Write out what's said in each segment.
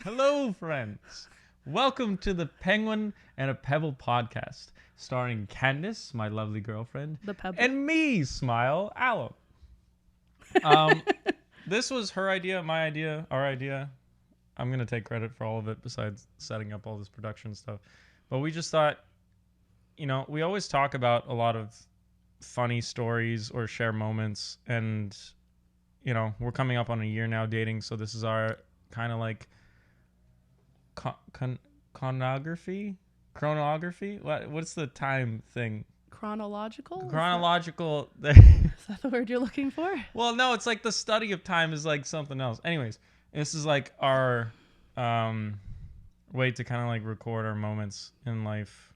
Hello, friends. Welcome to the Penguin and a Pebble podcast, starring Candace, my lovely girlfriend, The Pebble. and me, Smile, Alem. This was her idea, my idea, our idea. I'm going to take credit for all of it besides setting up all this production stuff. But we just thought, we always talk about a lot of funny stories or share moments. And, we're coming up on a year now dating. So this is our kind of like chronography. What's the time thing? Chronological? Is that the word you're looking for? Well, no, it's like the study of time is like something else. Anyways, this is like our way to kind of like record our moments in life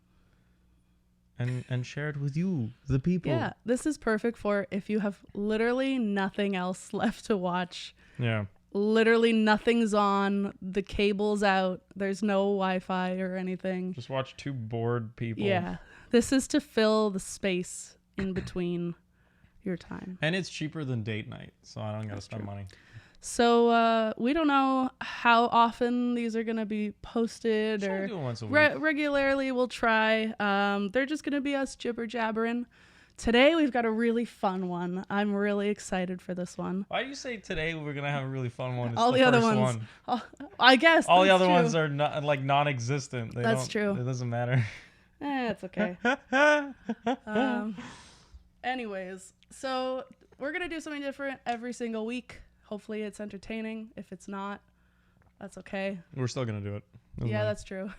and share it with you, the people. Yeah, this is perfect for if you have literally nothing else left to watch. Yeah. Literally nothing's on, the cable's out, there's no Wi-Fi or anything. Just watch two bored people. Yeah, this is to fill the space in between your time. And it's cheaper than date night, so I don't gotta spend money. So we don't know how often these are gonna be posted Try to or do it once a week. regularly. We'll try. They're just gonna be us jibber jabbering. Today we've got a really fun one. I'm really excited for this one. Why do you say today we're gonna have a really fun one? It's All the other ones, I guess. All the other ones are not like non-existent. That's true. It doesn't matter. It's okay. Anyways, so we're gonna do something different every single week. Hopefully it's entertaining. If it's not, that's okay. We're still gonna do it. Doesn't matter. That's true.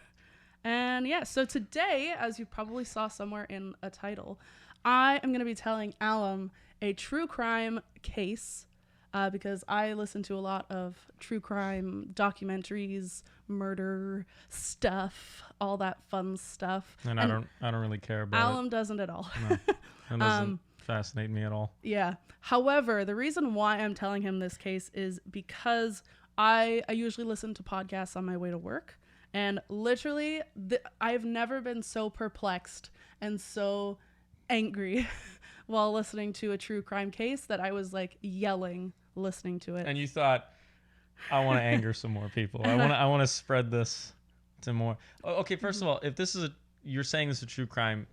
And yeah, so today, as you probably saw somewhere in a title, I am going to be telling Alem a true crime case because I listen to a lot of true crime documentaries, murder stuff, all that fun stuff. And I don't really care about Alem doesn't at all. No, that doesn't fascinate me at all. Yeah. However, the reason why I'm telling him this case is because I usually listen to podcasts on my way to work. And literally, I've never been so perplexed and so angry while listening to a true crime case that I was like yelling listening to it. And you thought, I want to anger some more people. I want to spread this to more. Okay, first of all, if this is you're saying this is a true crime,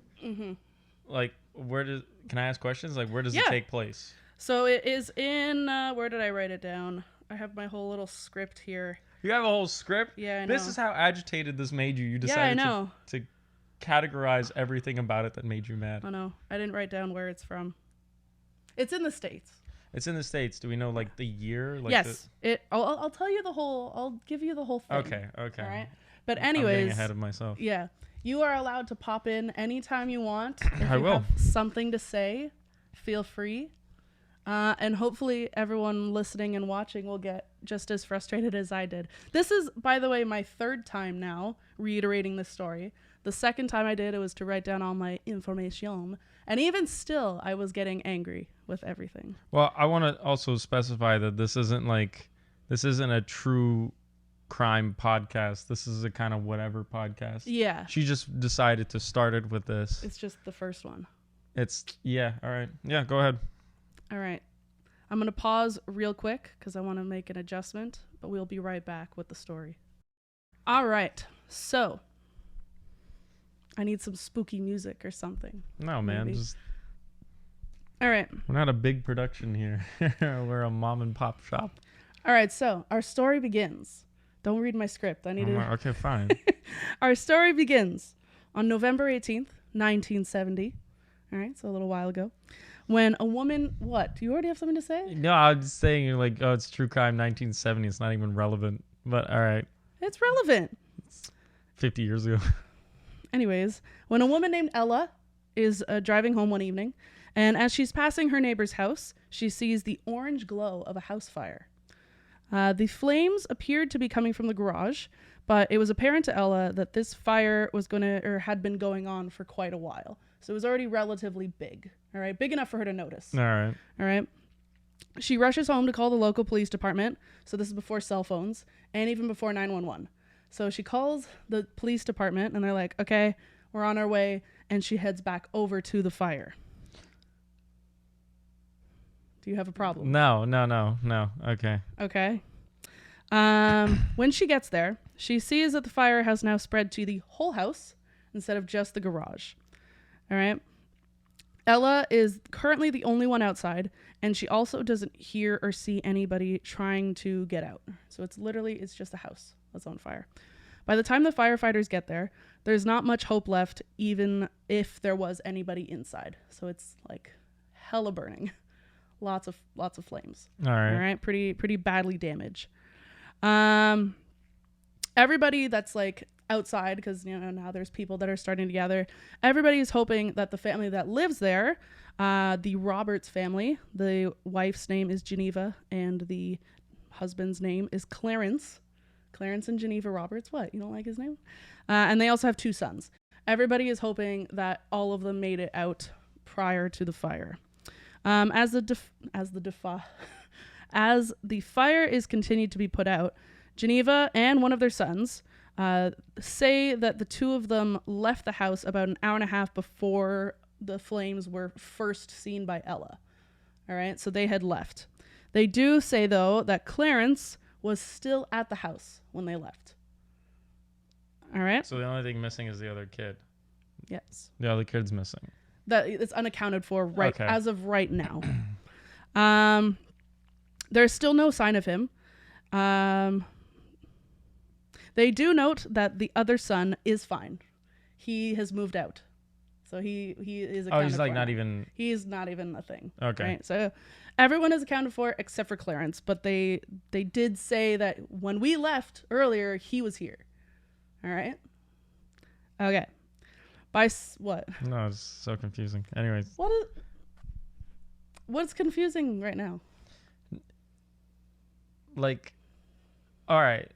like can I ask questions? Like where does it take place? So it is in where did I write it down? I have my whole little script here. You have a whole script? Yeah, I know. This is how agitated this made you. You decided to categorize everything about it that made you mad. I know. I didn't write down where it's from. It's in the States. It's in the States. Do we know like the year? Like yes. I'll tell you the whole. I'll give you the whole thing. Okay. All right. But I'm anyways, getting ahead of myself. Yeah, you are allowed to pop in anytime you want. If I you will. have something to say, feel free. And hopefully everyone listening and watching will get just as frustrated as I did. This is, by the way, my third time now reiterating this story. The second time I did, it was to write down all my information. And even still, I was getting angry with everything. Well, I want to also specify that this isn't a true crime podcast. This is a kind of whatever podcast. Yeah. She just decided to start it with this. It's just the first one. All right. Yeah, go ahead. All right. I'm going to pause real quick because I want to make an adjustment, but we'll be right back with the story. All right. So I need some spooky music or something. No, man. All right. We're not a big production here. We're a mom and pop shop. All right. So our story begins. Don't read my script. I need to. Okay, fine. Our story begins on November 18th, 1970. All right. So a little while ago. When a woman, what? Do you already have something to say? No, I'm just saying you're like, oh, it's true crime 1970. It's not even relevant. But all right. It's relevant. It's 50 years ago. Anyways, when a woman named Ella is driving home one evening, and as she's passing her neighbor's house, she sees the orange glow of a house fire. The flames appeared to be coming from the garage, but it was apparent to Ella that this fire had been going on for quite a while. So it was already relatively big. All right. Big enough for her to notice. All right. She rushes home to call the local police department. So this is before cell phones and even before 911. So she calls the police department and they're like, okay, we're on our way. And she heads back over to the fire. Do you have a problem? No. Okay. Okay. When she gets there, she sees that the fire has now spread to the whole house instead of just the garage. All right. Ella is currently the only one outside, and she also doesn't hear or see anybody trying to get out. So it's just a house that's on fire. By the time the firefighters get there, there's not much hope left, even if there was anybody inside. So it's like hella burning. Lots of flames. All right. All right. Pretty badly damaged. Everybody that's like outside, because now there's people that are starting to gather. Everybody is hoping that the family that lives there, the Roberts family, the wife's name is Geneva and the husband's name is Clarence and Geneva Roberts. What, you don't like his name? And they also have 2 sons. Everybody is hoping that all of them made it out prior to the fire. As the fire is continued to be put out, Geneva and one of their sons say that the 2 of them left the house about an hour and a half before the flames were first seen by Ella. All right, so they had left. They do say, though, that Clarence was still at the house when they left. All right? So the only thing missing is the other kid. Yes. The other kid's missing. That it's unaccounted for as of right now. There's still no sign of him. They do note that the other son is fine. He has moved out. So he is accounted for. Oh, he's like now. He's not even a thing. Okay. Right? So everyone is accounted for except for Clarence, but they did say that when we left earlier, he was here. All right? Okay. What? No, it's so confusing. Anyways. What's confusing right now? Like, all right.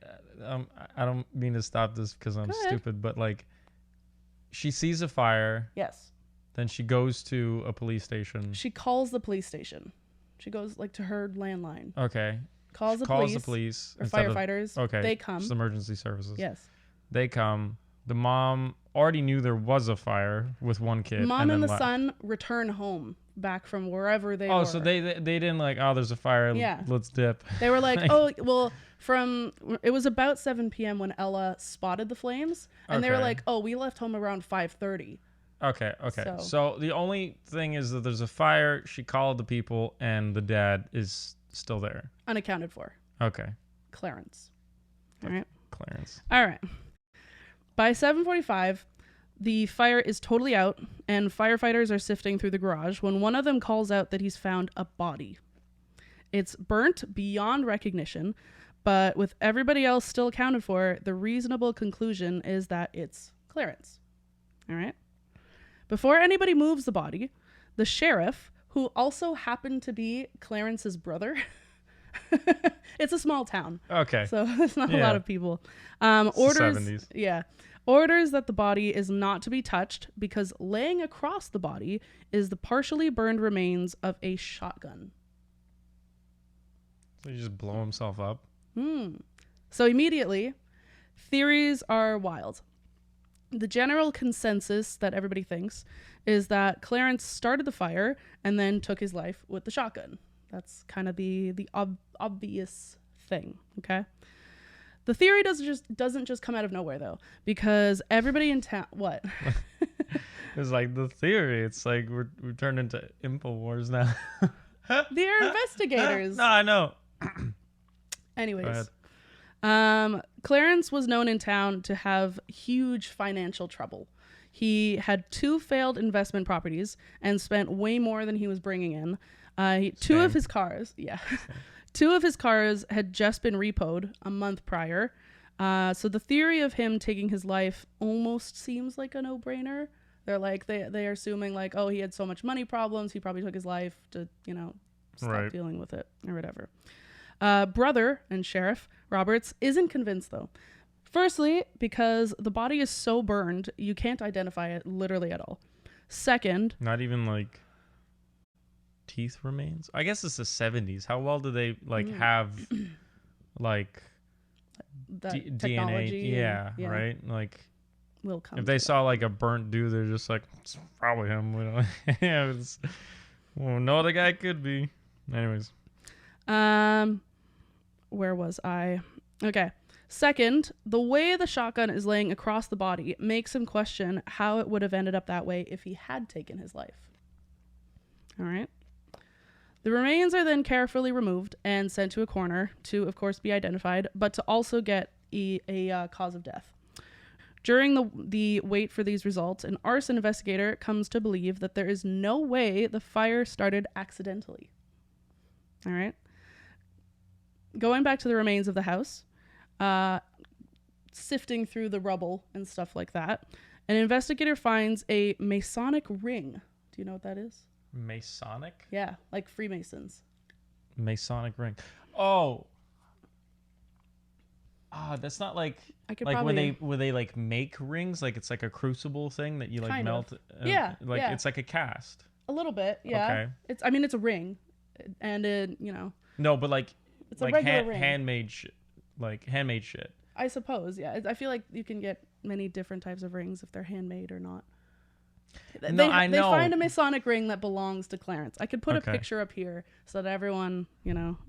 I don't mean to stop this because I'm stupid, but like, she sees a fire. Yes. Then she goes to a police station. She calls the police station. She goes like to her landline. Okay. Calls the police. Or firefighters. Okay. They come. Just emergency services. Yes. They come. The mom already knew there was a fire with one kid. Mom and the son return home back from wherever they were. Oh, so they didn't like, oh, there's a fire. Yeah. Let's dip. They were like, oh, well, it was about 7 p.m. when Ella spotted the flames. And they were like, oh, we left home around 5:30. Okay. So the only thing is that there's a fire. She called the people and the dad is still there. Unaccounted for. Okay. Clarence. All right. Clarence. All right. By 7:45, the fire is totally out, and firefighters are sifting through the garage when one of them calls out that he's found a body. It's burnt beyond recognition, but with everybody else still accounted for, the reasonable conclusion is that it's Clarence. All right? Before anybody moves the body, the sheriff, who also happened to be Clarence's brother, it's a small town. Okay. So there's not a lot of people. It's the 70s. Yeah. Orders that the body is not to be touched because laying across the body is the partially burned remains of a shotgun. So he just blow himself up? So immediately, theories are wild. The general consensus that everybody thinks is that Clarence started the fire and then took his life with the shotgun. That's kind of the obvious thing, okay? The theory doesn't just come out of nowhere, though, because everybody in town... What? It's like the theory. It's like we've turned into InfoWars now. They're investigators. No, I know. Anyways. Clarence was known in town to have huge financial trouble. He had 2 failed investment properties and spent way more than he was bringing in. Two of his cars had just been repoed a month prior. So the theory of him taking his life almost seems like a no-brainer. They're like, they are assuming like, oh, he had so much money problems, he probably took his life to, stop dealing with it or whatever. Brother and Sheriff Roberts isn't convinced though. Firstly, because the body is so burned, you can't identify it literally at all. Second, not even like teeth remains. I guess it's the 70s. How well do they have like technology? DNA? Yeah, right. Like, will come. If they saw like a burnt dude, they're just like, it's probably him. We don't. Yeah, no, the guy could be. Anyways. Where was I? Okay. Second, the way the shotgun is laying across the body makes him question how it would have ended up that way if he had taken his life. All right. The remains are then carefully removed and sent to a coroner to, of course, be identified, but to also get a cause of death. During the wait for these results, an arson investigator comes to believe that there is no way the fire started accidentally. All right. Going back to the remains of the house, sifting through the rubble and stuff like that, an investigator finds a Masonic ring. Do you know what that is? Masonic? Yeah, like Freemasons. Masonic ring. Oh. That's not like I could like probably... when they like make rings, like it's like a crucible thing that you like Kind melt. of. Yeah, Like yeah. it's like a cast. A little bit, yeah. Okay. It's a ring, and it, you know. No, but like It's a regular ring. handmade shit. I suppose, yeah. I feel like you can get many different types of rings if they're handmade or not. No, I know. They find a Masonic ring that belongs to Clarence. I could put a picture up here so that everyone,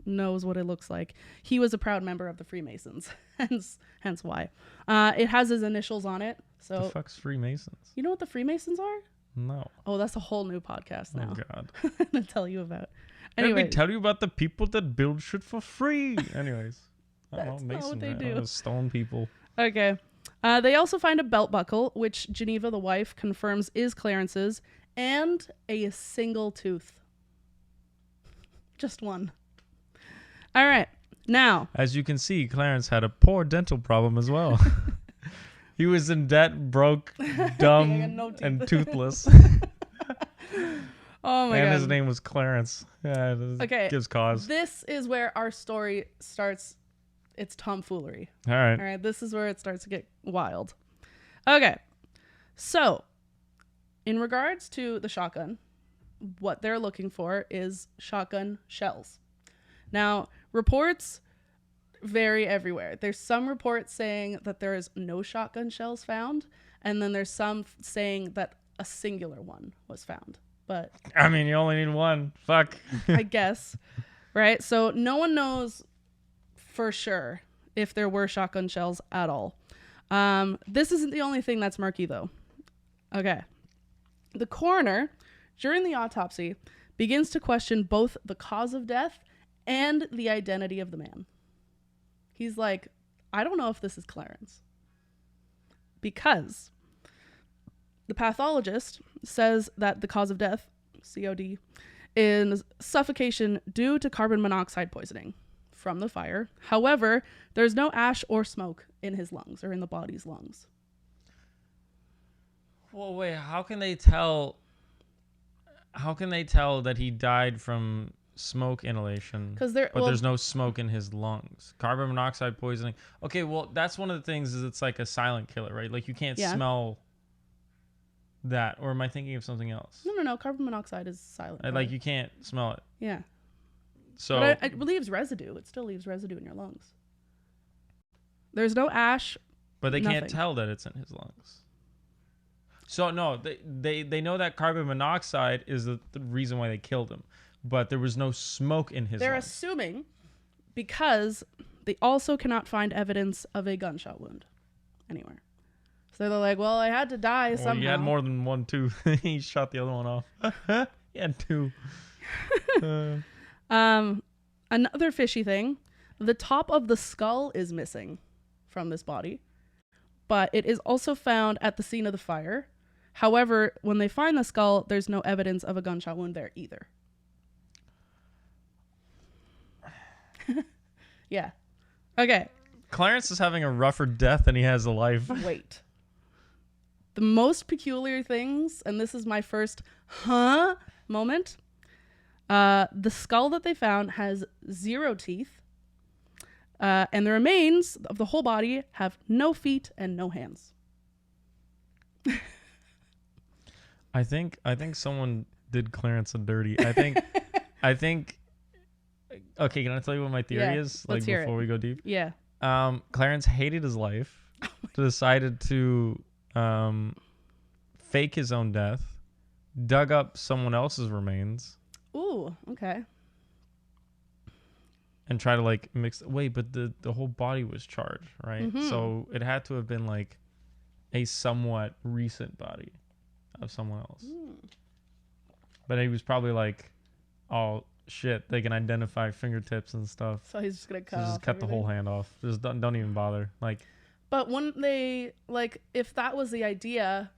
knows what it looks like. He was a proud member of the Freemasons, hence why. It has his initials on it. So the fuck's Freemasons? You know what the Freemasons are? No. Oh, that's a whole new podcast now. Oh God. I'm gonna tell you about. Let me tell you about the people that build shit for free. Anyways, that's not what they do. Stone people. Okay. They also find a belt buckle, which Geneva, the wife, confirms is Clarence's, and a single tooth. Just one. All right. Now, as you can see, Clarence had a poor dental problem as well. He was in debt, broke, dumb, and toothless. Oh my God. And his name was Clarence. Yeah, okay. Gives cause. This is where our story starts its tomfoolery. All right. All right. This is where it starts to get wild. Okay. So, in regards to the shotgun, what they're looking for is shotgun shells. Now, reports vary everywhere. There's some reports saying that there is no shotgun shells found, and then there's some saying that a singular one was found. But I mean, you only need one. Fuck. I guess. Right? So no one knows for sure if there were shotgun shells at all. This isn't the only thing that's murky, though. Okay. The coroner, during the autopsy, begins to question both the cause of death and the identity of the man. He's like, I don't know if this is Clarence. Because the pathologist says that the cause of death, COD, is suffocation due to carbon monoxide poisoning from the fire. However, there's no ash or smoke in his lungs or in the body's lungs. Well, wait, how can they tell that he died from smoke inhalation? But there's no smoke in his lungs. Carbon monoxide poisoning. Okay, well, that's one of the things is it's like a silent killer, right? Like you can't smell that. Or am I thinking of something else? No. Carbon monoxide is silent. Like you can't smell it. Yeah. So but it leaves residue. It still leaves residue in your lungs. There's no ash. But they nothing. can't tell that it's in his lungs. So no, they know that carbon monoxide is the reason why they killed him, but there was no smoke in his lungs. They're assuming because they also cannot find evidence of a gunshot wound anywhere. So they're like, well, I had to die somehow. He had more than one tooth. He shot the other one off. He had two. Another fishy thing, the top of the skull is missing from this body, but it is also found at the scene of the fire. However, when they find the skull, there's no evidence of a gunshot wound there either. Yeah. Okay. Clarence is having a rougher death than he has a life. Wait. The most peculiar things, and this is my first moment, the skull that they found has 0 teeth, and the remains of the whole body have no feet and no hands. I think someone did Clarence a dirty. I think. Okay, can I tell you what my theory is? Like before we go deep. Yeah. Clarence hated his life, decided to fake his own death, dug up someone else's remains. Ooh, okay. and try to like mix. Wait, but the whole body was charred, right? Mhm. So it had to have been like a somewhat recent body of someone else. But he was probably like, oh shit, they can identify fingertips and stuff. So he's just gonna So cut just off cut the whole hand off. Just don't even bother. Like, But wouldn't they, like, if that was the idea,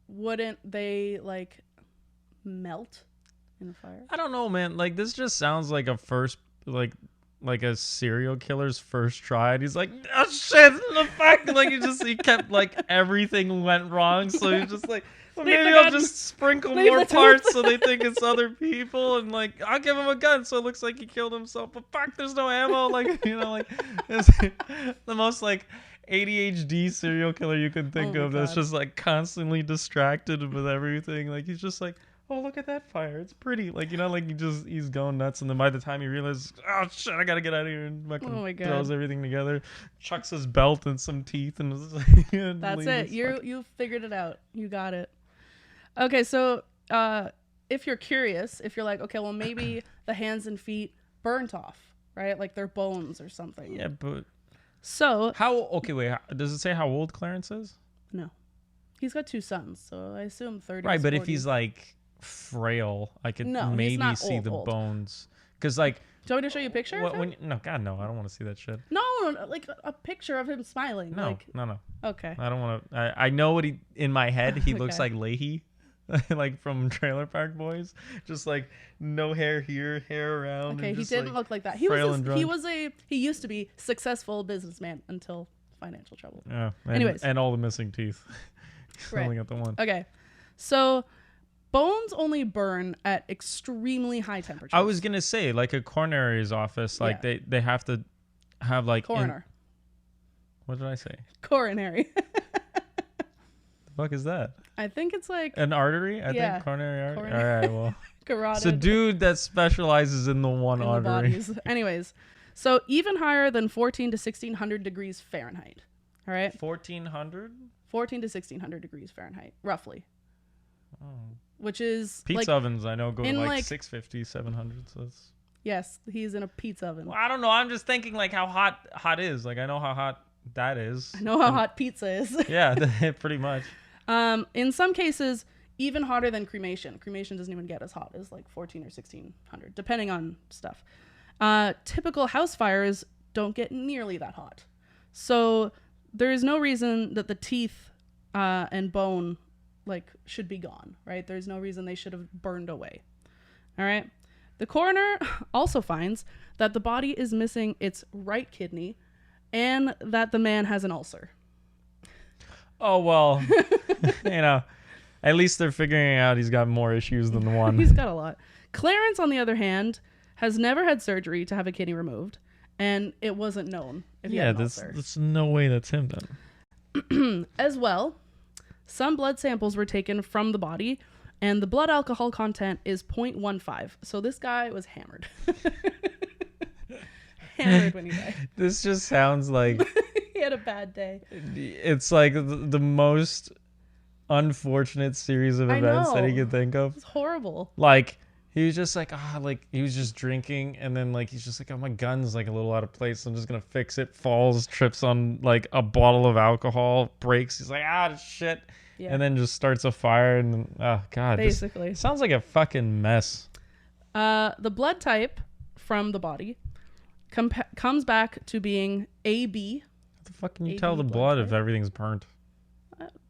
wouldn't they, like, melt in the fire? I don't know, man. Like, this just sounds like a first, like a serial killer's first try. And he's like, oh shit, the fuck. Like, he kept, like, everything went wrong. So he's just like, well, Leave maybe the I'll gun. just sprinkle Leave more the parts tooth. so they think it's other people. And, like, I'll give him a gun so it looks like he killed himself. But fuck, there's no ammo. Like, you know, like, it's the most, like, ADHD serial killer you can think Oh my of that's God. just, like, constantly distracted with everything. Like, he's just like, oh, look at that fire. It's pretty. Like, you know, like he's going nuts. And then by the time he realizes, oh, shit, I got to get out of here, and fucking Oh my God. throws everything together, chucks his belt and some teeth, and is like, That's it. You figured it out. You got it. Okay, so if you're curious, if you're like, okay, well, maybe the hands and feet burnt off, right? Like they're bones or something. Yeah, but So, okay, wait. Does it say how old Clarence is? no. He's got 2 sons, so I assume 30. Right, but if he's like frail, I could No, he's maybe not see old, the old. bones. Because, like, Do you want me to show you a picture of him? no, God, no, I don't want to see that shit. No, like a picture of him smiling. No, Like, no. okay. I don't want to. I know what in my head, he looks Okay. like Leahy. Like from Trailer Park Boys, just like no hair here, hair around. Okay, and he just, didn't like, look like that. frail and drunk. He used to be successful businessman until financial trouble. Yeah. And, Anyways. and all the missing teeth. Right. Only got the one. Okay, so bones only burn at extremely high temperatures. I was gonna say, like a coroner's office, like Yeah. they have to have like coroner, what did I say? coronary. The fuck is that? I think it's like An artery? I Yeah. think coronary artery. Coronary. All right, well, carotid. it's a dude that specializes in the one in the artery. bodies. Anyways, so even higher than 14 to 1600 degrees Fahrenheit. All right, 1400. 14 to 1600 degrees Fahrenheit, roughly, Oh. which is Pizza like, ovens, I know, go to in, like like- 650, 700. So it's. yes, he's in a pizza oven. Well, I don't know. I'm just thinking like how hot is. Like I know how hot that is. I know how hot pizza is. Yeah, pretty much. In some cases, even hotter than cremation. Cremation doesn't even get as hot as like 14 or 1600, depending on stuff. Typical house fires don't get nearly that hot. So there is no reason that the teeth and bone like should be gone, right? There's no reason they should have burned away. All right. The coroner also finds that the body is missing its right kidney and that the man has an ulcer. Oh well, you know, at least they're figuring out he's got more issues than the one. He's got a lot. Clarence, on the other hand, has never had surgery to have a kidney removed, and it wasn't known if he Yeah, had an there's ulcer. no way that's him then. As well, some blood samples were taken from the body, and the blood alcohol content is 0.15. So this guy was hammered. Hammered when he died. This just sounds like He had a bad day. it's like the most unfortunate series of I events that he know. could think of. It's horrible. Like he was just like like he was just drinking, and then like he's just like, oh, my gun's like a little out of place, I'm just gonna fix it. Falls, trips on like a bottle of alcohol, breaks. He's like, shit. Yeah. And then just starts a fire, and oh god, this Basically. sounds like a fucking mess. The blood type from the body comes back to being AB. How the fuck can you AB tell the blood blood if type? everything's burnt?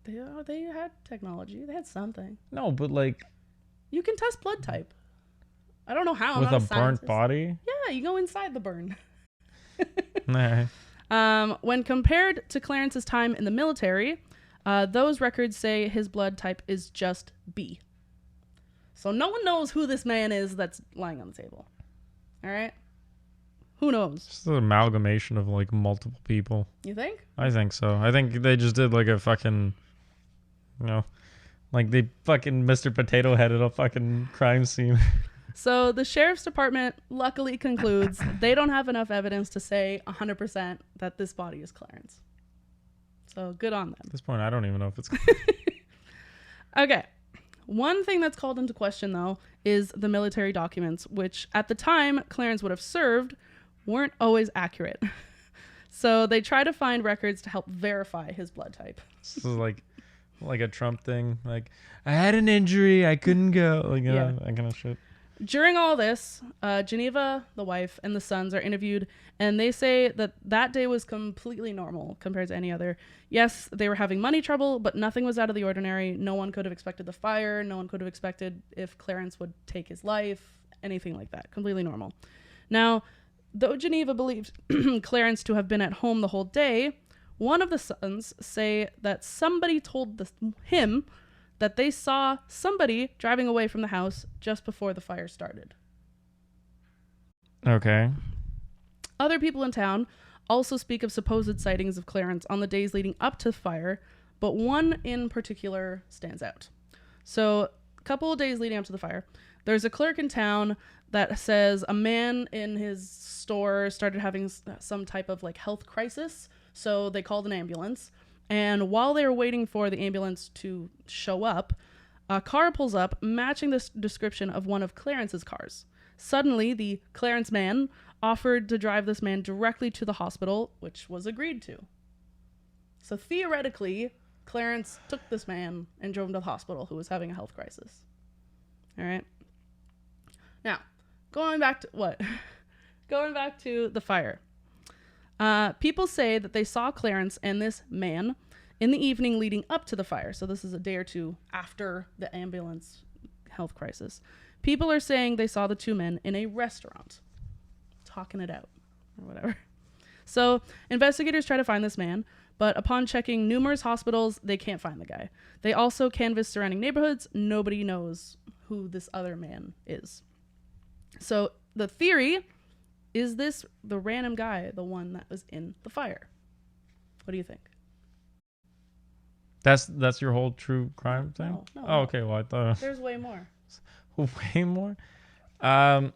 They had technology. They had something. No, but like You can test blood type. I don't know how. I'm with not a burnt scientist. body. Yeah, you go inside the burn. Nah. When compared to Clarence's time in the military, those records say his blood type is just B. So no one knows who this man is that's lying on the table. All right? Who knows? Just an amalgamation of like multiple people. You think? I think so. I think they just did like a fucking, like they fucking Mr. Potato Headed a fucking crime scene. So the sheriff's department luckily concludes they don't have enough evidence to say 100% that this body is Clarence. So good on them. At this point, I don't even know if it's. Okay. One thing that's called into question, though, is the military documents, which at the time Clarence would have served weren't always accurate. So they try to find records to help verify his blood type. This is like a Trump thing. Like, I had an injury, I couldn't go. Like, Yeah. that kind of shit. During all this, Geneva, the wife, and the sons are interviewed, and they say that that day was completely normal compared to any other. Yes, they were having money trouble, but nothing was out of the ordinary. No one could have expected the fire. No one could have expected if Clarence would take his life, anything like that. Completely normal. Now, though Geneva believed Clarence to have been at home the whole day, one of the sons say that somebody told him that they saw somebody driving away from the house just before the fire started. Okay. Other people in town also speak of supposed sightings of Clarence on the days leading up to the fire, but one in particular stands out. So, a couple of days leading up to the fire, there's a clerk in town that says a man in his store started having some type of like health crisis, so they called an ambulance. And while they were waiting for the ambulance to show up, a car pulls up matching the description of one of Clarence's cars. Suddenly, the Clarence man offered to drive this man directly to the hospital, which was agreed to. So theoretically, Clarence took this man and drove him to the hospital who was having a health crisis. All right. Now, going back to the fire. People say that they saw Clarence and this man in the evening leading up to the fire. So this is a day or two after the ambulance health crisis. People are saying they saw the two men in a restaurant talking it out or whatever. So investigators try to find this man, but upon checking numerous hospitals, they can't find the guy. They also canvass surrounding neighborhoods. Nobody knows who this other man is. So the theory, is this the random guy, the one that was in the fire? What do you think? That's your whole true crime thing? No. Oh, okay. Well, I thought There's way more. way more. I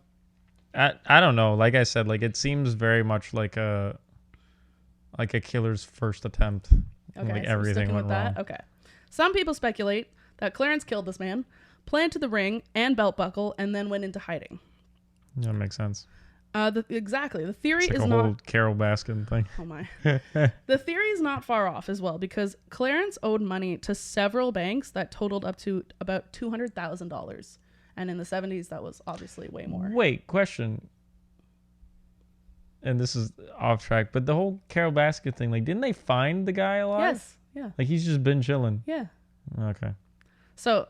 don't know. Like I said, like it seems very much like a killer's first attempt. Okay, like so everything sticking went with wrong. that. Okay. Some people speculate that Clarence killed this man, planted the ring and belt buckle, and then went into hiding. Yeah, that makes sense. Exactly. The theory It's like is a not. whole Carol Baskin thing. Oh my. The theory is not far off as well, because Clarence owed money to several banks that totaled up to about $200,000, and in the 70s that was obviously way more. Wait, question. And this is off track, but the whole Carol Baskin thing, like, didn't they find the guy alive? Yes. Yeah. Like he's just been chilling. Yeah. Okay. So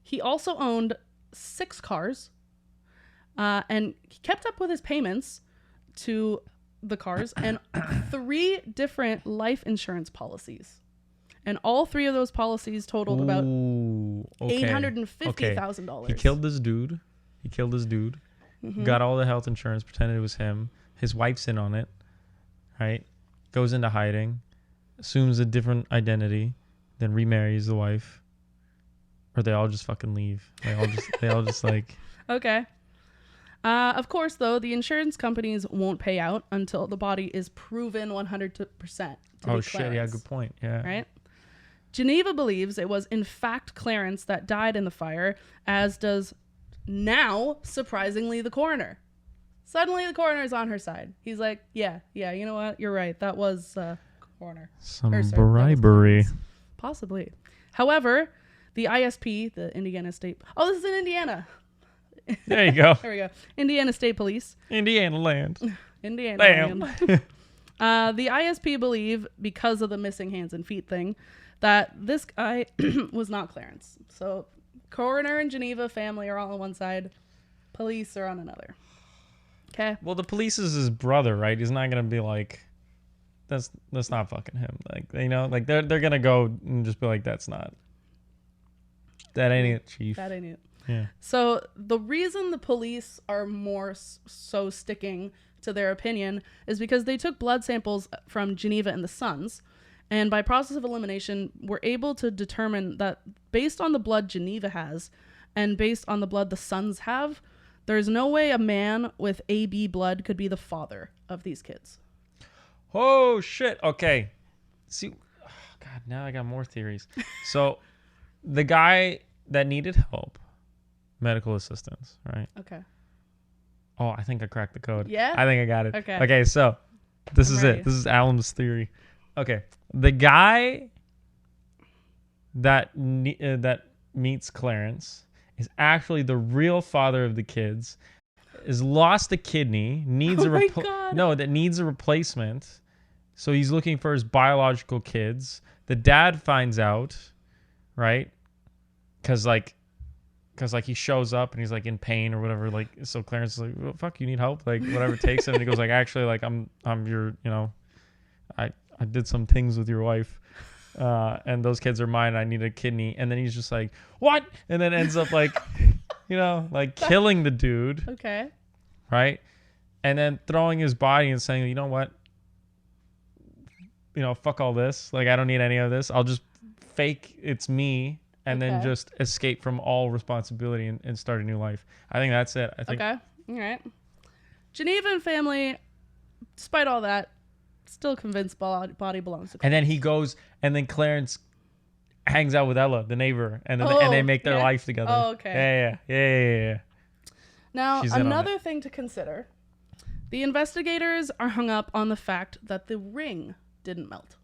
he also owned 6 cars. And he kept up with his payments to the cars and 3 different life insurance policies. And all 3 of those policies totaled about $850,000. He killed this dude. Mm-hmm. Got all the health insurance, pretended it was him. His wife's in on it, right? Goes into hiding, assumes a different identity, then remarries the wife. Or they all just fucking leave. They all just like... Okay. Of course, though, the insurance companies won't pay out until the body is proven 100% to be shit, yeah, Clarence. good point. Yeah. Right? Geneva believes it was in fact Clarence that died in the fire, as does now, surprisingly, the coroner. Suddenly the coroner is on her side. He's like, yeah, you know what? You're right. That was coroner. Some That was bribery. Clarence. Possibly. However, the ISP, the Indiana State... Oh, this is in Indiana. There you go. There we go. Indiana State Police. Indiana land. Indiana Damn. land. The ISP believe, because of the missing hands and feet thing, that this guy was not Clarence. So coroner and Geneva family are all on one side. Police are on another. Okay. Well, the police is his brother, right? He's not gonna be like, that's not fucking him. Like, you know, like they're gonna go and just be like, that ain't it, chief. That ain't it. Yeah. So the reason the police are more so sticking to their opinion is because they took blood samples from Geneva and the sons, and by process of elimination, were able to determine that based on the blood Geneva has and based on the blood the sons have, there's no way a man with AB blood could be the father of these kids. Oh shit. Okay. See, God, now I got more theories. So, the guy that needed help, medical assistance, right? Okay. Oh, I think I cracked the code. Yeah? I think I got it. Okay. Okay, so this I'm is ready. it. This is Alem's theory. Okay. The guy that that meets Clarence is actually the real father of the kids, is lost a kidney, needs Oh my God. that needs a replacement. So he's looking for his biological kids. The dad finds out, right? Cuz he shows up and he's like in pain or whatever, like, so Clarence is like, well, fuck, you need help, like whatever takes him, and he goes like, actually, like I'm your, I did some things with your wife, and those kids are mine. I need a kidney. And then he's just like, what? And then ends up like, like killing the dude, Okay. right? And then throwing his body and saying, you know what? Fuck all this. Like, I don't need any of this. I'll just fake it's me and then Okay. just escape from all responsibility and start a new life. I think that's it. I think Okay. All right. Geneva and family, despite all that, still convinced body belongs to Clarence. And then he goes, and then Clarence hangs out with Ella, the neighbor, and then and they make their yeah. life together. Oh, okay. Yeah. Now, She's in on another thing to consider. The investigators are hung up on the fact that the ring didn't melt.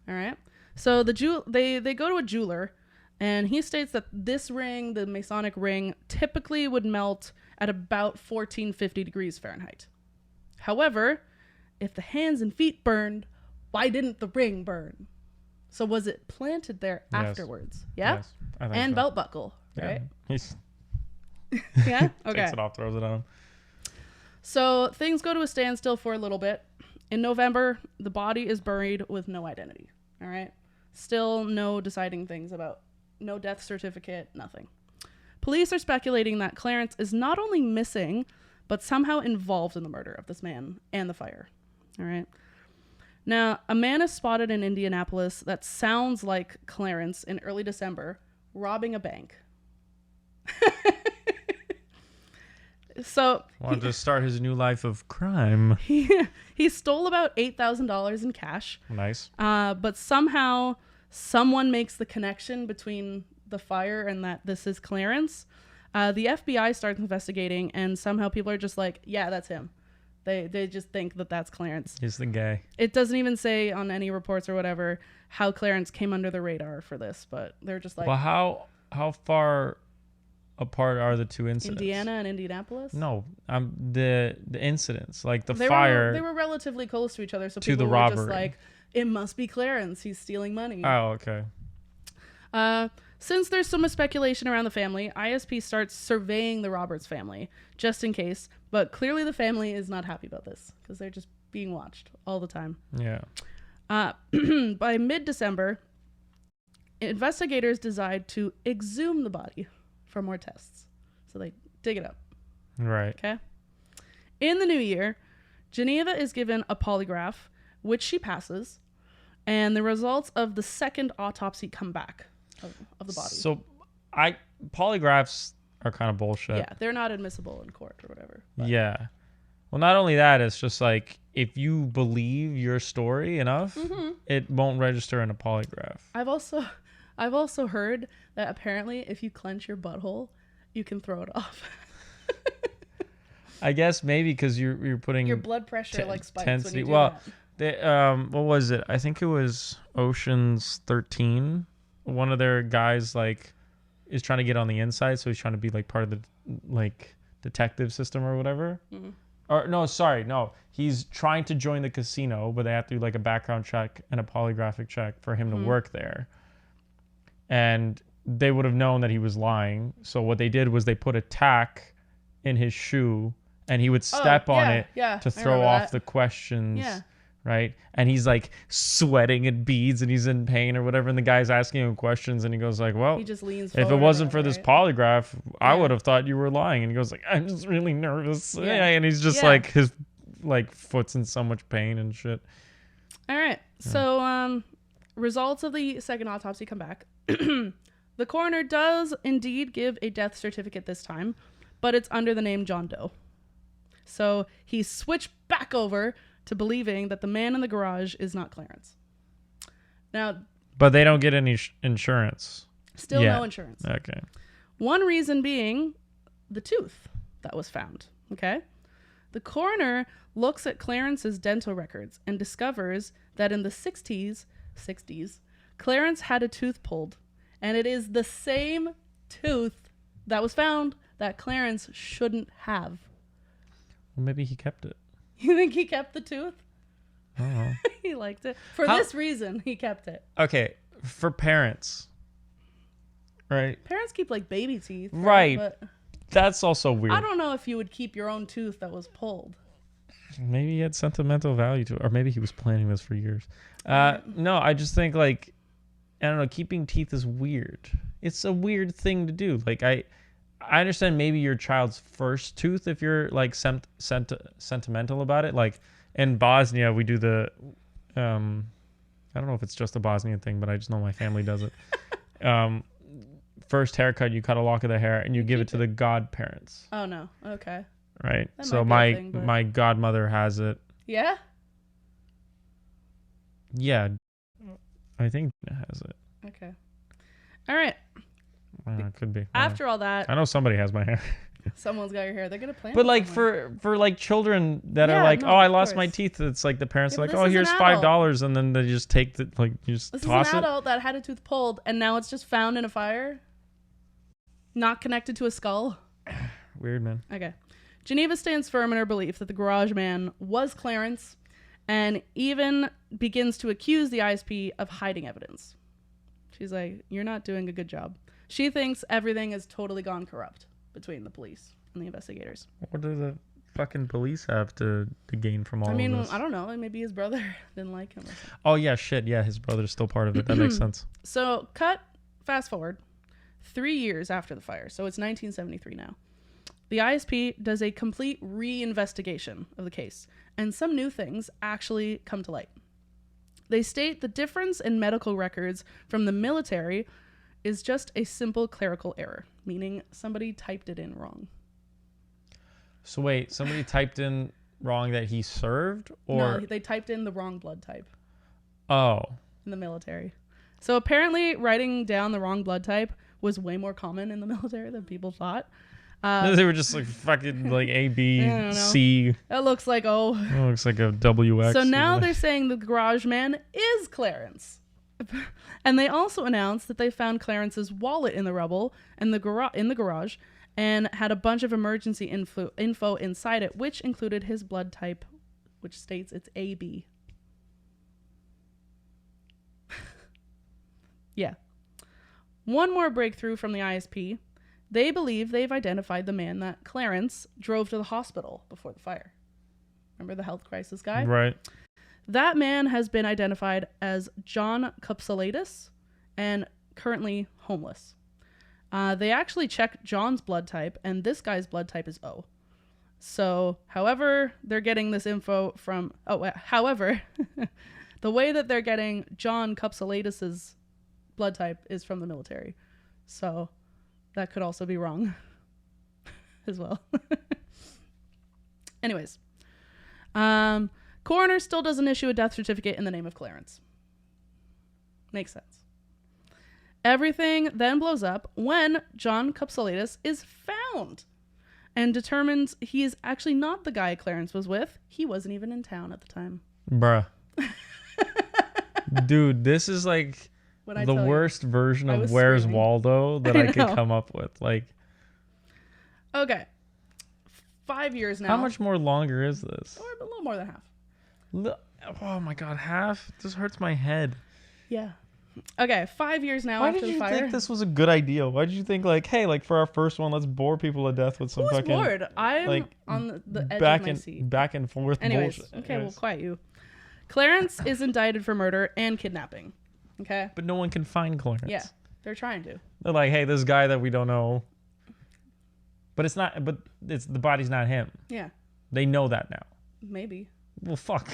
All right? So they go to a jeweler, and he states that this ring, the Masonic ring, typically would melt at about 1450 degrees Fahrenheit. However, if the hands and feet burned, why didn't the ring burn? So was it planted there afterwards? Yeah? Yes, I think And so. belt buckle, right? He's Yeah? Okay. takes it off, throws it on him. So things go to a standstill for a little bit. In November, the body is buried with no identity. All right? Still no deciding things about, no death certificate, nothing. Police are speculating that Clarence is not only missing, but somehow involved in the murder of this man and the fire. All right? Now, a man is spotted in Indianapolis that sounds like Clarence in early December robbing a bank. So Wanted to start his new life of crime. he stole about $8,000 in cash. Nice. But somehow someone makes the connection between the fire and that this is Clarence. The FBI starts investigating, and somehow people are just like, yeah, that's him. They just think that that's Clarence. He's the guy. It doesn't even say on any reports or whatever how Clarence came under the radar for this, but they're just like, Well, how far apart are the two incidents? Indiana and Indianapolis? No, the incidents, like the They fire. they were relatively close to each other, so To people the were just robbery. like, it must be Clarence. He's stealing money. Oh, okay. Since there's so much speculation around the family, ISP starts surveying the Roberts family, just in case. But clearly the family is not happy about this, because they're just being watched all the time. Yeah. By mid-December, investigators decide to exhume the body for more tests. So they dig it up. Right. Okay? In the new year, Geneva is given a polygraph, which she passes, and the results of the second autopsy come back of the body. So, polygraphs are kind of bullshit. Yeah, they're not admissible in court or whatever. But Yeah. Well, not only that, it's just like if you believe your story enough, it won't register in a polygraph. I've also heard that apparently if you clench your butthole, you can throw it off. I guess maybe because you're putting Your blood pressure like spikes when intensity. you do Well, that. what was it? I think it was Ocean's 13. One of their guys like is trying to get on the inside, so he's trying to be like part of the like detective system or whatever. Or no, he's trying to join the casino, but they have to do like a background check and a polygraphic check for him to work there. And they would have known that he was lying. So what they did was they put a tack in his shoe, and he would step on it to throw off the questions. Yeah. Right. And he's like sweating and beads and he's in pain or whatever. And the guy's asking him questions and he goes like, well, He just leans if it forward wasn't or for this whatever, polygraph, I Yeah. would have thought you were lying. And he goes like, I'm just really nervous. Yeah. And he's just Yeah. like, his like foot's in so much pain and shit. All right. So, results of the second autopsy come back. The coroner does indeed give a death certificate this time, but it's under the name John Doe. So he switched back over to believing that the man in the garage is not Clarence. Now, But they don't get any insurance. still Yeah. no insurance. Okay. One reason being the tooth that was found. Okay. The coroner looks at Clarence's dental records and discovers that in the 60s, Clarence had a tooth pulled. And it is the same tooth that was found that Clarence shouldn't have. Well, maybe he kept it. You think he kept the tooth? I don't know. He liked it. For this reason, he kept it. Okay, for parents, right? Parents keep like baby teeth. Right. But that's also weird. I don't know if you would keep your own tooth that was pulled. Maybe he had sentimental value to it. Or maybe he was planning this for years. No, I just think like, I don't know, keeping teeth is weird. It's a weird thing to do. Like I understand maybe your child's first tooth if you're like sentimental about it. Like in Bosnia, we do the, I don't know if it's just a Bosnian thing, but I just know my family does it. First haircut, you cut a lock of the hair and you give it to the godparents. Oh no. Okay. Right. That So might be a thing, but- my godmother has it. Yeah? Yeah. I think Gina has it. Okay. All right. It could be. After all that, I know somebody has my hair. someone's got your hair. They're gonna plan. But it like somewhere. for like children that Yeah, are like, no, oh, I of lost my course. teeth. It's like the parents Yeah, are like, but oh, this is here's an $5, and then they just take the like you just This toss is an it. adult that had a tooth pulled and now it's just found in a fire, not connected to a skull. Weird, man. Okay. Geneva stands firm in her belief that the garage man was Clarence, and even begins to accuse the ISP of hiding evidence. She's like, you're not doing a good job. She thinks everything has totally gone corrupt between the police and the investigators. What do the fucking police have to gain from all of this? I don't know. Maybe his brother didn't like him or something. Oh yeah, shit. Yeah, his brother's still part of it. That makes sense. So fast forward 3 years after the fire. So it's 1973 now. The ISP does a complete reinvestigation of the case, and some new things actually come to light. They state the difference in medical records from the military is just a simple clerical error, meaning somebody typed it in wrong. So wait, somebody typed in wrong that he served, or No, they typed in the wrong blood type oh, in the military. So apparently writing down the wrong blood type was way more common in the military than people thought. they were just like fucking like A, B, I don't know. C. It looks like, Oh, it looks like a WX. So now or they're saying the garage man is Clarence. And they also announced that they found Clarence's wallet in the rubble and in the garage and had a bunch of emergency info inside it, which included his blood type, which states it's AB. Yeah. One more breakthrough from the ISP. They believe they've identified the man that Clarence drove to the hospital before the fire. Remember the health crisis guy? right. That man has been identified as John Capsulitis and currently homeless. They actually checked John's blood type, and this guy's blood type is O. So, however, they're getting this info from... however, the way that they're getting John Capsulitis's blood type is from the military. So, that could also be wrong as well. Anyways. Coroner still doesn't issue a death certificate in the name of Clarence. Makes sense. Everything then blows up when John Capsulitis is found and determines he is actually not the guy Clarence was with. He wasn't even in town at the time. Bruh. Dude, this is like What'd I the tell you? worst version I of was Where's screaming. Waldo that I I could know. come up with. Like, Okay. 5 years now. how much more longer is this? Or a little more than half. Oh my god, half? This hurts my head. Yeah. Okay, 5 years now Why after did the you fire. think this was a good idea? Why did you think like, hey, like for our first one, let's bore people to death with some Who's fucking bored? I'm like, on the edge back of my and seat. back and forth Anyways, bullshit. okay, we'll Anyways. quiet you. Clarence is indicted for murder and kidnapping. Okay? But no one can find Clarence. Yeah, they're trying to. They're like, hey, this guy that we don't know. But it's not. But it's the body's not him. Yeah, They know that now. maybe. Well, fuck.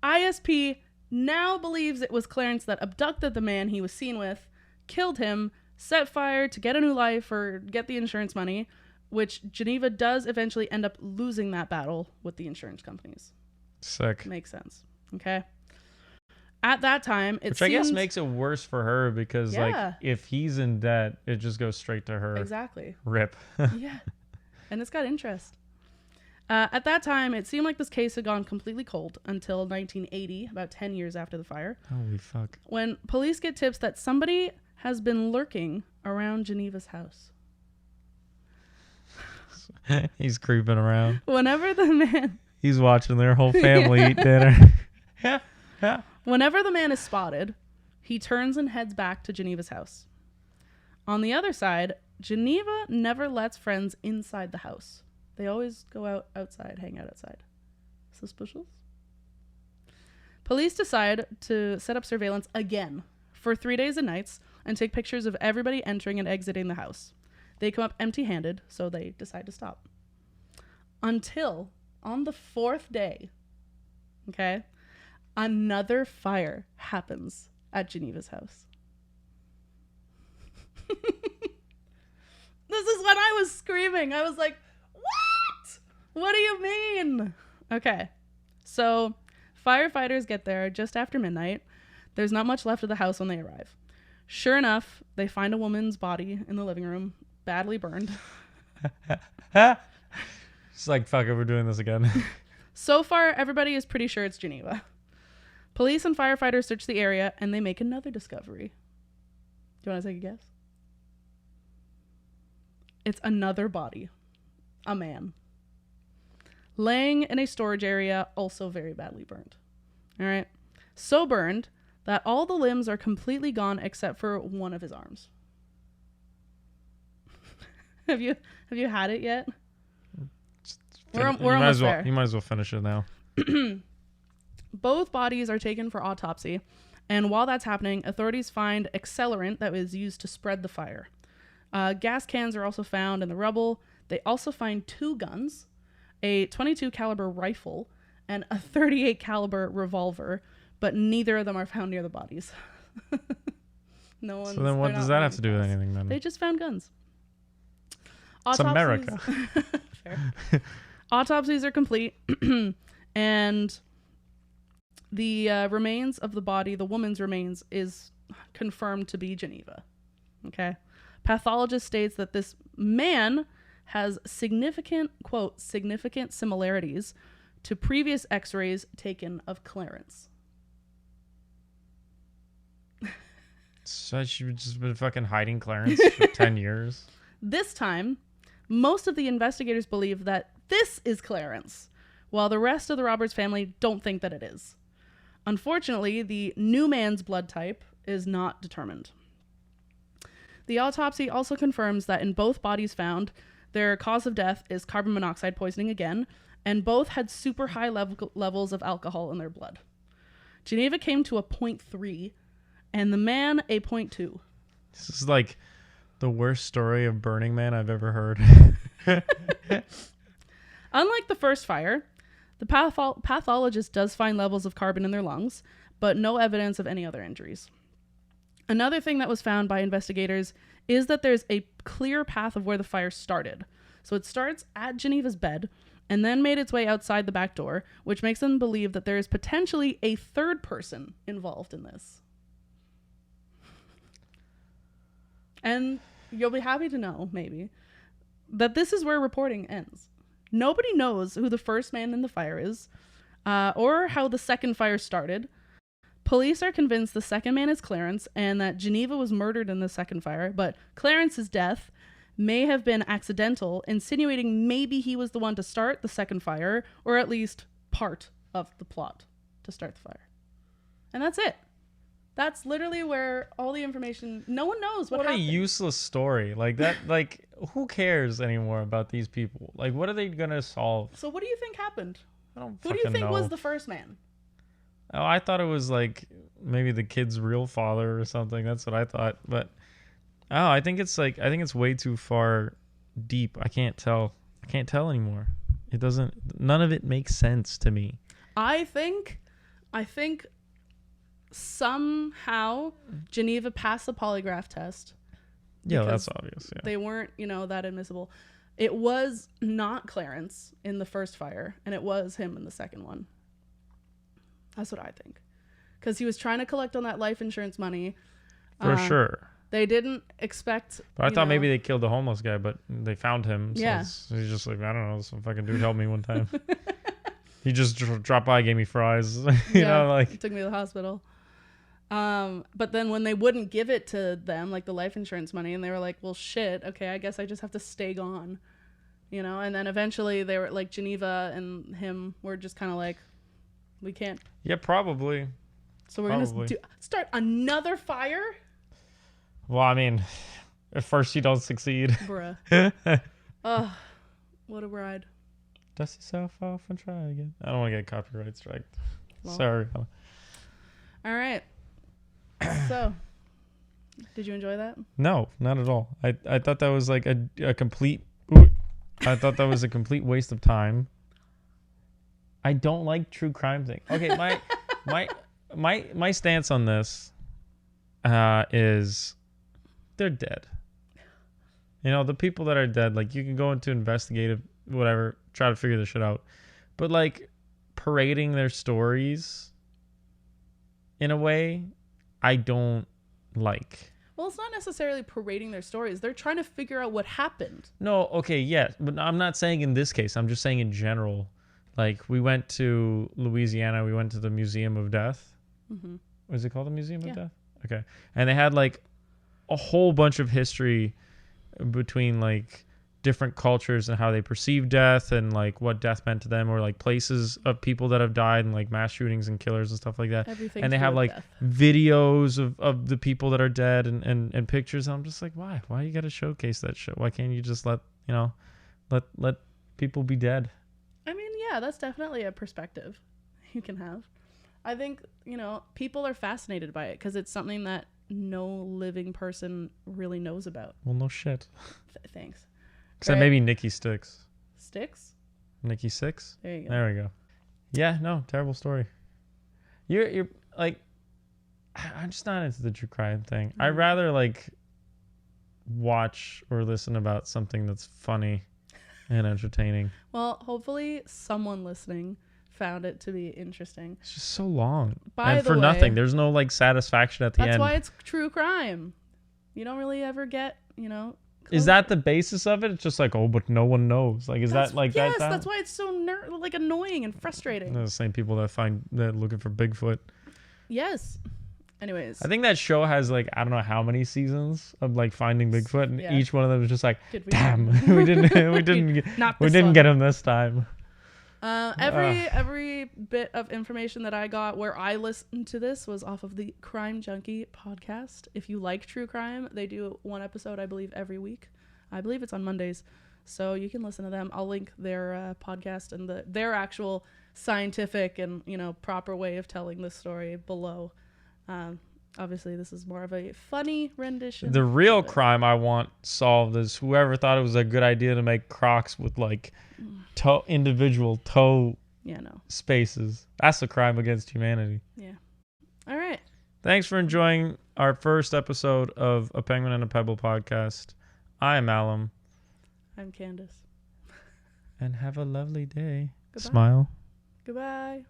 ISP now believes it was Clarence that abducted the man he was seen with, killed him, set fire to get a new life or get the insurance money, which Geneva does eventually end up losing that battle with the insurance companies. Sick. Makes sense. Okay. At that time, Which I guess makes it worse for her because, like, Yeah. if he's in debt, it just goes straight to her. Exactly. Rip. Yeah. And it's got interest. At that time, it seemed like this case had gone completely cold until 1980, about 10 years after the fire. Holy fuck. When police get tips that somebody has been lurking around Geneva's house. He's creeping around. Whenever the man... He's watching their whole family eat dinner. Yeah. Whenever the man is spotted, he turns and heads back to Geneva's house. On the other side, Geneva never lets friends inside the house. They always go outside, hang out outside. Suspicious? Police decide to set up surveillance again for 3 days and nights and take pictures of everybody entering and exiting the house. They come up empty-handed, so they decide to stop. Until on the 4th day, okay, another fire happens at Geneva's house. This is when I was screaming. I was like, what? What do you mean? Okay. So firefighters get there just after midnight. There's not much left of the house when they arrive. Sure enough, they find a woman's body in the living room, badly burned. It's like, fuck it, we're doing this again. So far, everybody is pretty sure it's Geneva. Police and firefighters search the area, and they make another discovery. Do you want to take a guess? It's another body. A man. Laying in a storage area, also very badly burned. All right? So burned that all the limbs are completely gone except for one of his arms. Have you had it yet? We're almost there. You might as well finish it now. Both bodies are taken for autopsy, and while that's happening, authorities find accelerant that was used to spread the fire. Gas cans are also found in the rubble. They also find 2 guns, a .22 caliber rifle, and a .38 caliber revolver, but neither of them are found near the bodies. No one. So then, what does that have to do with anything? Then they just found guns. It's America. Fair. Autopsies are complete, and the remains of the body, the woman's remains, is confirmed to be Geneva. Okay. Pathologist states that this man has significant, quote, significant similarities to previous x-rays taken of Clarence. So she's just been fucking hiding Clarence for 10 years. This time, most of the investigators believe that this is Clarence, while the rest of the Roberts family don't think that it is. Unfortunately, the new man's blood type is not determined. The autopsy also confirms that in both bodies found, their cause of death is carbon monoxide poisoning again, and both had super high levels of alcohol in their blood. Geneva came to a 0.3, and the man a 0.2. This is like the worst story of Burning Man I've ever heard. Unlike the first fire, the pathologist does find levels of carbon in their lungs, but no evidence of any other injuries. Another thing that was found by investigators is that there's a clear path of where the fire started. So it starts at Geneva's bed and then made its way outside the back door, which makes them believe that there is potentially a third person involved in this. And you'll be happy to know, maybe, that this is where reporting ends. Nobody knows who the first man in the fire is, or how the second fire started. Police are convinced the second man is Clarence and that Geneva was murdered in the second fire, but Clarence's death may have been accidental, insinuating maybe he was the one to start the second fire, or at least part of the plot to start the fire. And that's it. That's literally where all the information, no one knows what happened. What a useless story. Like that, like, who cares anymore about these people? Like, what are they going to solve? So what do you think happened? I don't Who do you think know. was the first man? Oh, I thought it was like maybe the kid's real father or something. That's what I thought. But I think it's way too far deep. I can't tell anymore. It doesn't, none of it makes sense to me. I think somehow Geneva passed the polygraph test. Yeah, that's obvious. Yeah. They weren't, that admissible. It was not Clarence in the first fire, and it was him in the second one. That's what I think. because he was trying to collect on that life insurance money. For sure. They didn't expect. But I thought maybe they killed the homeless guy, but they found him. So Yeah. he's just like, I don't know, some fucking dude helped me one time. He just dropped by, gave me fries. you know, like took me to the hospital. But then when they wouldn't give it to them, like the life insurance money, and they were like, well, shit, okay, I guess I just have to stay gone. You know, and then eventually they were like, Geneva and him were just kind of like, we can't. Yeah, probably. So we're going to start another fire? Well, I mean, at first you don't succeed. Bruh. What a ride. Dust yourself off and try again. I don't want to get copyright striked. Well. Sorry. All right. So, did you enjoy that? No, not at all. I thought that was like a complete... I thought that was a complete waste of time. I don't like true crime thing. Okay, my stance on this is they're dead. You know, the people that are dead, like you can go into investigative whatever, try to figure this shit out. But like parading their stories in a way I don't like. Well, it's not necessarily parading their stories. They're trying to figure out what happened. No, okay, yes. But I'm not saying in this case. I'm just saying in general. Like, we went to Louisiana. We went to the Museum of Death. Mm-hmm. Was it called the Museum of Death? Okay. And they had, like, a whole bunch of history between, like, different cultures and how they perceive death and, like, what death meant to them, or, like, places of people that have died and, like, mass shootings and killers and stuff like that. Everything. And they have, like, death. videos of the people that are dead and pictures. And I'm just like, why? Why you got to showcase that shit? Why can't you just let people be dead? I mean, yeah, that's definitely a perspective you can have. I think, people are fascinated by it because it's something that no living person really knows about. Well, no shit. Thanks. Except maybe Nikki Sticks. Sticks? Nikki Six? There you go. There we go. Yeah, no, terrible story. You're like, I'm just not into the true crime thing. I'd rather like watch or listen about something that's funny and entertaining. Well, hopefully someone listening found it to be interesting. It's just so long. By and the for way, nothing. There's no like satisfaction at the end. That's why it's true crime. You don't really ever get, Is that the basis of it? It's just like, oh, but no one knows. Like, is that like that? Yes, that's why it's so annoying and frustrating. The same people that looking for Bigfoot. Yes. Anyways, I think that show has like, I don't know how many seasons of like finding Bigfoot, and each one of them is just like, damn, we didn't get him this time. Every bit of information that I got where I listened to this was off of the Crime Junkie podcast. If you like true crime, they do one episode, I believe, every week. I believe it's on Mondays, so you can listen to them. I'll link their podcast and their actual scientific and proper way of telling the story below. Obviously, this is more of a funny rendition. The real crime I want solved is whoever thought it was a good idea to make Crocs with like individual toe spaces. That's a crime against humanity. Yeah. All right. Thanks for enjoying our first episode of A Penguin and a Pebble podcast. I am Alem. I'm Candace. And have a lovely day. Goodbye. Smile. Goodbye.